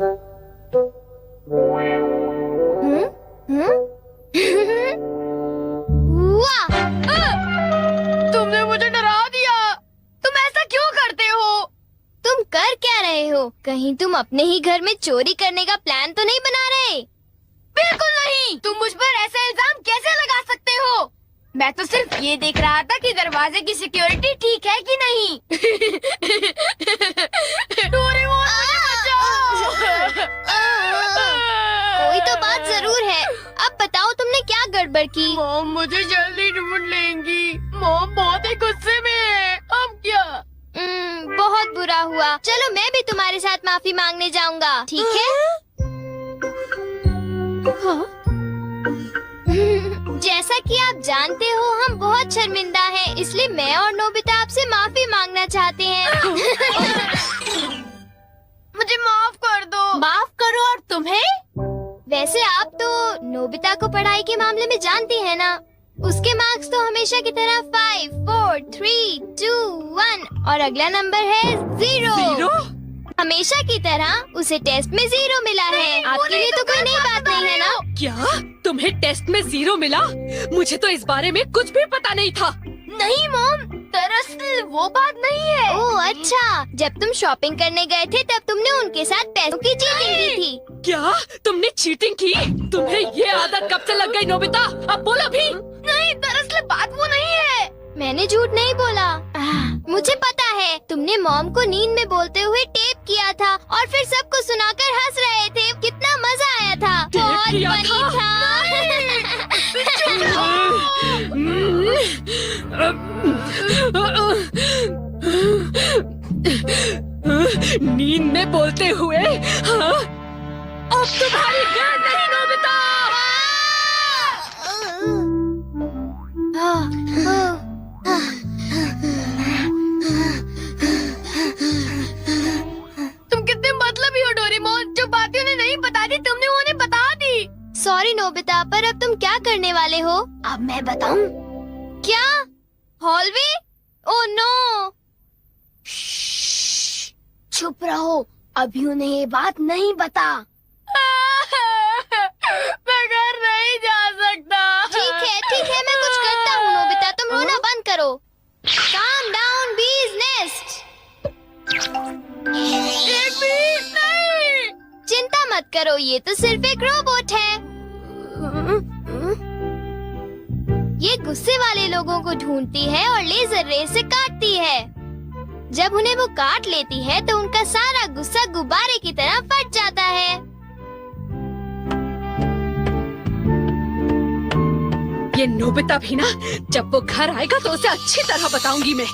वाह! तुमने मुझे डरा दिया। तुम ऐसा क्यों करते हो? तुम कर क्या रहे हो? कहीं तुम अपने ही घर में चोरी करने का प्लान तो नहीं बना रहे? बिल्कुल नहीं। तुम मुझ पर ऐसा इल्जाम कैसे लगा सकते हो? मैं तो सिर्फ ये देख रहा था कि दरवाजे की सिक्योरिटी ठीक है कि नहीं। डोरेमोन, मुझे बचाओ। कोई तो बात जरूर है। अब बताओ तुमने क्या गड़बड़ की? मॉम मुझे जल्दी ढूंढ लेंगी। मॉम बहुत ही गुस्से में है। अब क्या? बहुत बुरा हुआ। चलो मैं भी तुम्हारे साथ माफी मांगने जाऊंगा, ठीक है? जैसा कि आप जानते हो हम बहुत शर्मिंदा हैं, इसलिए मैं और नोबिता आपसे माफी मांगना चाहते हैं। मुझे माफ कर दो। माफ करो। और तुम्हें? वैसे आप तो नोबिता को पढ़ाई के मामले में जानती हैं ना? उसके मार्क्स तो हमेशा की तरह 5, 4, 3, 2, 1 और अगला नंबर है 0। हमेशा की तरह उसे टेस्ट में 0 मिला है। आपके लिए तो कोई नई बात नहीं है ना? क्या तुम्हें टेस्ट में 0 मिला? मुझे तो इस बारे में कुछ भी पता नहीं था। नहीं मॉम, दरअसल वो बात नहीं है। ओह अच्छा, जब तुम शॉपिंग करने गए थे तब तुमने उनके साथ पैसों की चीटिंग की थी। क्या तुमने चीटिंग की? तुम्हें ये आदत कब से लग गई नोबिता? अब बोलो भी। नहीं, दरअसल बात वो नहीं है। मैंने झूठ नहीं बोला। मुझे पता है, तुमने मॉम को नींद में बोलते हुए टेप किया था और फिर सबको सुनाकर हंस रहे थे। कितना मजा आया था। बहुत किया फनी था। नींद में बोलते हुए? हाँ? अब तुम्हारी गैर नहीं नोबिता। तुम कितने मतलबी हो डोरेमोन। जो बातें उन्हें नहीं बता दी तुमने उन्हें बता दी। सॉरी नोबिता, पर अब तुम क्या करने वाले हो? अब मैं बताऊं? क्या? हॉलवे? Oh no! चुप रहो, अभी उन्हें ये बात नहीं बता। मैं घर नहीं जा सकता। ठीक है, मैं कुछ करता हूँ नोबिता, तुम रोना बंद करो। Calm down, bee's nest. एक भी नहीं। चिंता मत करो, ये तो सिर्फ एक रोबोट है। ये गुस्से वाले लोगों को ढूंढती है और लेजर रे से काटती है। जब उन्हें वो काट लेती है तो उनका सारा गुस्सा गुब्बारे की तरह फट जाता है। ये नोबिता भी ना, जब वो घर आएगा तो उसे अच्छी तरह बताऊंगी मैं।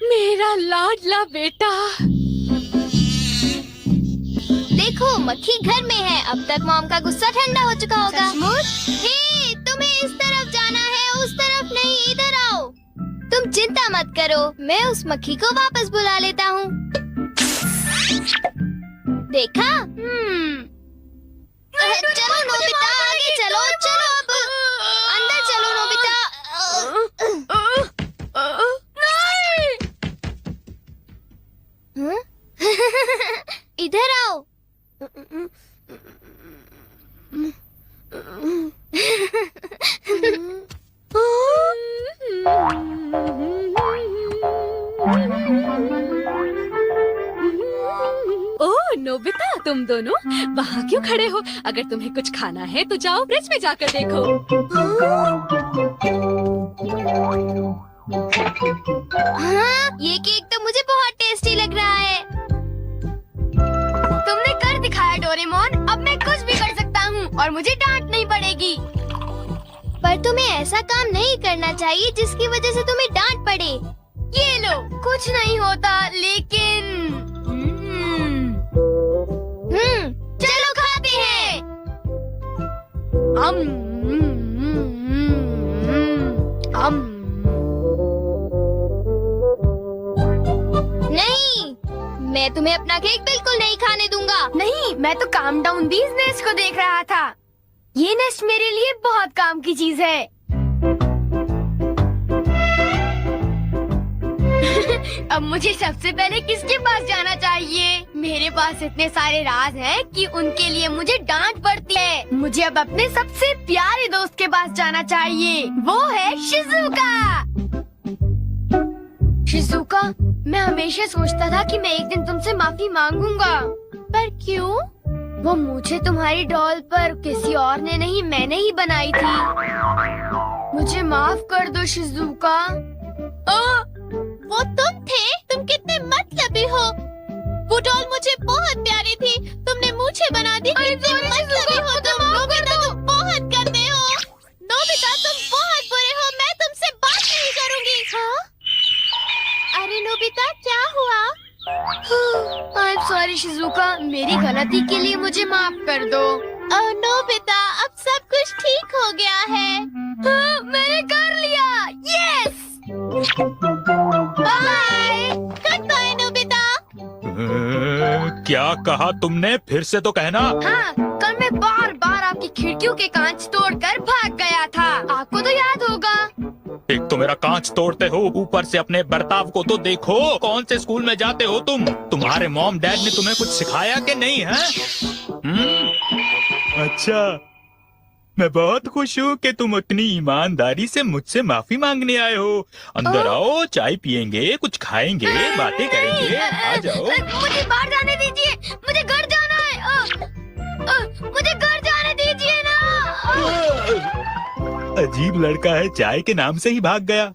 मेरा लाडला बेटा। देखो मक्खी घर में है। अब तक मॉम का गुस्सा ठंडा हो चुका होगा। हे, तुम्हें इस तरफ जाना है, उस तरफ नहीं, इधर आओ। तुम चिंता मत करो, मैं उस मक्खी को वापस बुला लेता हूँ। देखा? चलो नोबिता, आगे चलो, चलो अब अंदर चलो नोबिता। इधर आओ। ओह नोबिता, तुम दोनों वहाँ क्यों खड़े हो? अगर तुम्हें कुछ खाना है तो जाओ फ्रिज में जाकर देखो। हाँ, ये केक तो मुझे बहुत टेस्टी लग रहा है। तुमने कर दिखाया डोरेमोन। अब मैं कुछ भी कर सकता हूँ और मुझे डांट नहीं पड़ेगी। पर तुम्हें ऐसा काम नहीं करना चाहिए जिसकी वजह से तुम्हें डांट पड़े। ये लो, कुछ नहीं होता, लेकिन चलो खाते हैं। नहीं, मैं तुम्हें अपना केक बिल्कुल नहीं खाने दूंगा। नहीं, मैं तो काम डाउन बीज नेस्ट को देख रहा था। ये नेस्ट मेरे लिए बहुत काम की चीज है। अब मुझे सबसे पहले किसके पास जाना चाहिए? मेरे पास इतने सारे राज हैं कि उनके लिए मुझे डांट पड़ती है। मुझे अब अपने सबसे प्यारे दोस्त के पास जाना चाहिए। वो है शिजुका। शिजुका, मैं हमेशा सोचता था कि मैं एक दिन तुमसे माफी मांगूंगा, पर क्यों? वो मुझे तुम्हारी डॉल पर किसी और ने नहीं, मैंने ही बनाई थी। मुझे माफ कर दो शिजुका। वो तुम थे? तुम कितने मतलबी हो। वो डॉल मुझे बहुत प्यारी थी, तुमने मुझे बना दी। कितने मतलबी हो तुम। नोबिता, तुम बहुत गंदे हो। नोबिता, तुम बहुत बुरे हो। मैं तुमसे बात नहीं करूंगी। हाँ? अरे नोबिता, क्या हुआ? आई एम सॉरी शिजुका, मेरी गलती के लिए मुझे माफ कर दो। नोबिता, अब सब कुछ ठीक हो गया है। हाँ, मैंने कर लिया। Yes. Bye. Good bye Nobita. क्या कहा तुमने? फिर से तो कहना। हाँ, कल मैं बार बार आपकी खिड़कियों के कांच तोड़कर भाग गया था। आपको तो याद होगा। एक तो मेरा कांच तोड़ते हो, ऊपर से अपने बर्ताव को तो देखो। कौन से स्कूल में जाते हो तुम? तुम्हारे मॉम डैड ने तुम्हें कुछ सिखाया कि नहीं है? अच्छा, मैं बहुत खुश हूँ कि तुम उतनी ईमानदारी से मुझझसे माफी मांगने आए हो। अंदर आओ, चाय पियेंगे, कुछ खाएंगे, बातें करेंगे। आ जाओ। मुझे बाहर जाने दीजिए, मुझे घर जाना है। मुझे घर जाने दीजिए ना। अजीब लड़का है, चाय के नाम से ही भाग गया।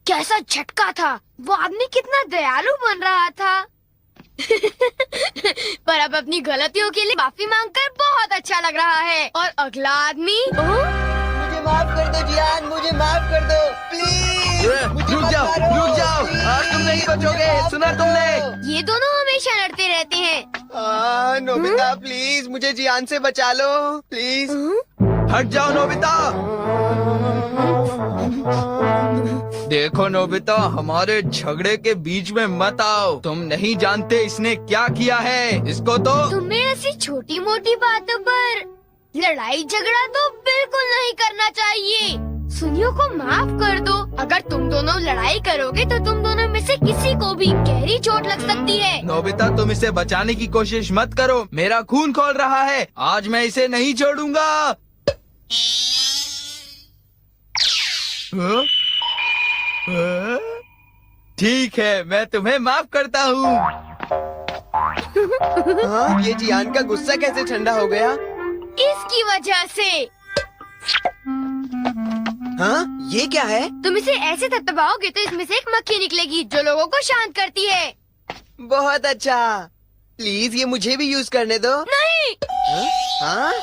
कैसा झटका था। वो आदमी कितना दयालु बन रहा था। पर अब अपनी गलतियों के लिए माफी मांगकर बहुत अच्छा लग रहा है। और अगला आदमी मुझे माफ कर दो जियान, मुझे माफ कर दो प्लीज। रुक जाओ, आज तुम नहीं बचोगे, सुना तुमने? ये दोनों हमेशा लड़ते रहते हैं। नोबिता प्लीज मुझे जियान से बचा लो प्लीज। हट जाओ नोबिता। देखो नोबिता, हमारे झगड़े के बीच में मत आओ। तुम नहीं जानते इसने क्या किया है। इसको तो तुम्हें ऐसी छोटी मोटी बातों पर लड़ाई झगड़ा तो बिल्कुल नहीं करना चाहिए। सुनियो को माफ कर दो। अगर तुम दोनों लड़ाई करोगे तो तुम दोनों में से किसी को भी गहरी चोट लग सकती है। नोबिता, तुम इसे बचाने की कोशिश मत करो। मेरा खून खौल रहा है। आज मैं इसे नहीं छोड़ूंगा। ठीक है, मैं तुम्हें माफ करता हूँ। ये जियान का गुस्सा कैसे ठंडा हो गया? इसकी वजह से। हाँ, ये क्या है? तुम इसे ऐसे थपथपाओगे तो इसमें से एक मक्खी निकलेगी जो लोगों को शांत करती है। बहुत अच्छा। प्लीज ये मुझे भी यूज करने दो। नहीं। हाँ?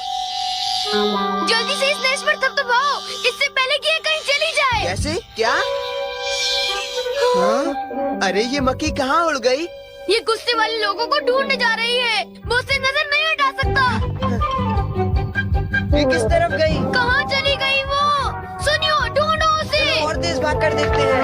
जल्दी से इस नर्स पर थपथपाओ, इससे पहले कि ये कहीं चली जाए। कैसे? क्या? हाँ? अरे ये मक्खी कहाँ उड़ गई? ये गुस्से वाले लोगों को ढूंढने जा रही है। वो उससे नजर नहीं हटा सकता। ये किस तरफ गई? कहाँ चली गई वो? सुनियो, ढूंढो उसे। और तेज भाग कर देखते हैं।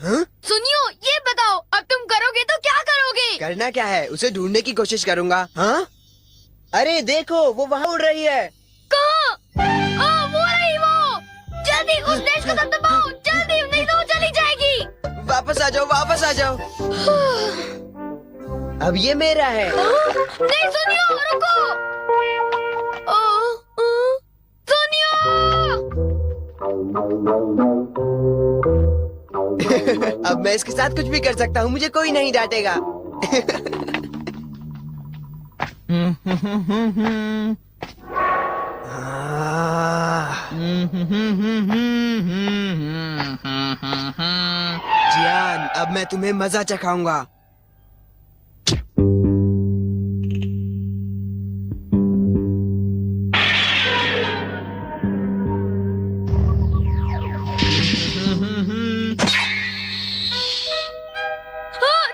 हाँ? सुनियो, ये बताओ अब तुम करोगे तो क्या करोगे? करना क्या है? उसे ढूंढने की कोशिश करूंगा। हाँ? अरे देखो, वो वहाँ उड़ रही है। कहाँ? वो रही वो। जल्दी उस नर्स को दबाओ, जल्दी, नहीं तो वो चली जाएगी। वापस आ जाओ, वापस आ जाओ। अब ये मेरा है। नहीं सुनियो, रुको। सुनियो। अब मैं इसके साथ कुछ भी कर सकता हूँ, मुझे कोई नहीं डांटेगा। जियान, अब मैं तुम्हें मजा चखाऊंगा।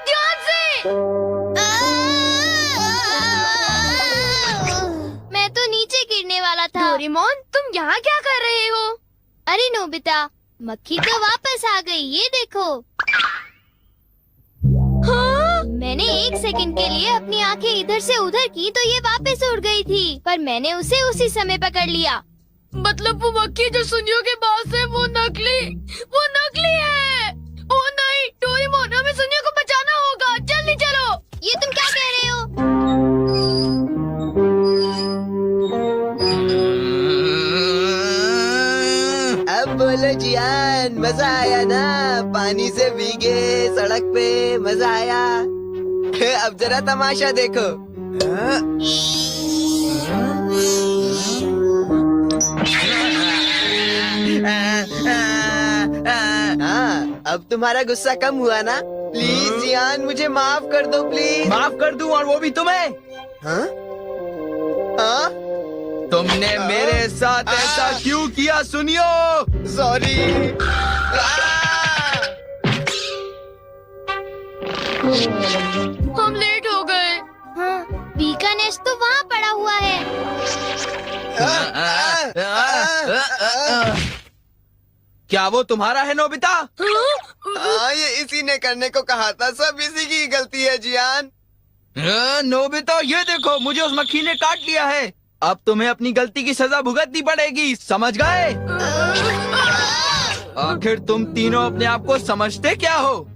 ध्यान से। मैं तो नीचे गिरने वाला था। डोरेमोन, तुम यहाँ क्या कर रहे हो? अरे नोबिता, मक्खी तो वापस आ गई, ये देखो। हाँ? मैंने 1 सेकंड के लिए अपनी आंखें इधर से उधर की तो ये वापस उड़ गई थी, पर मैंने उसे उसी समय पकड़ लिया। मतलब वो मक्खी जो सुनियो के पास है वो नकली है। ओ नहीं, डोरेमोन, हमें सुनियो को बचाना होगा, जल्दी चलो। ये तुम क्या कह रहे हो? अब बोलो जियान, मजा आया ना? पानी से भीगे सड़क पे मजा आया। अब जरा तमाशा देखो। हाँ, अब तुम्हारा गुस्सा कम हुआ ना? प्लीज जियान, मुझे माफ कर दो प्लीज। माफ कर दूं, और वो भी तुम्हें? हाँ? हाँ? तुमने मेरे साथ ऐसा क्यों किया सुनियो? सॉरी। हम लेट हो गए। हाँ, बी का नेस्ट तो वहाँ पड़ा हुआ है। क्या वो तुम्हारा है नोबिता? हाँ, ये इसी ने करने को कहा था। सब इसी की गलती है जियान। नोबिता, ये देखो, मुझे उस मक्खी ने काट लिया है। अब तुम्हें अपनी गलती की सजा भुगतनी पड़ेगी, समझ गए? आखिर तुम तीनों अपने आप को समझते क्या हो?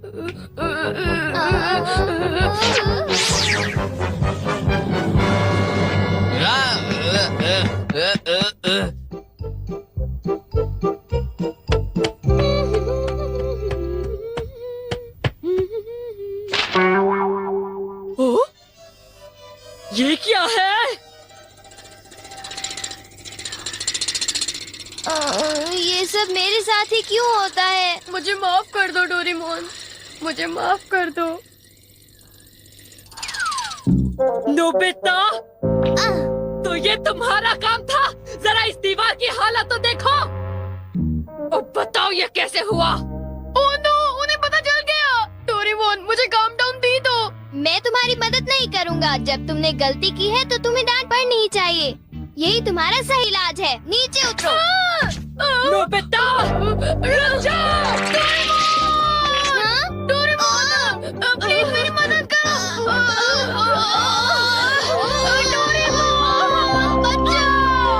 ये क्या है? ये सब मेरे साथ ही क्यों होता है? मुझे माफ कर दो डोरेमोन, मुझे माफ कर दो। नोबिता, तो ये तुम्हारा काम था? जरा इस दीवार की हालत तो देखो। अब बताओ ये कैसे हुआ? ओह नो, उन्हें पता चल गया। डोरेमोन, मुझे काम डाउन दी दो। मैं तुम्हारी मदद नहीं करूँगा। जब तुमने गलती की है तो तुम्हें डांट पड़नी ही चाहिए। यही तुम्हारा सही इलाज है। नीचे उतरो। नोबिता, रुक जाओ।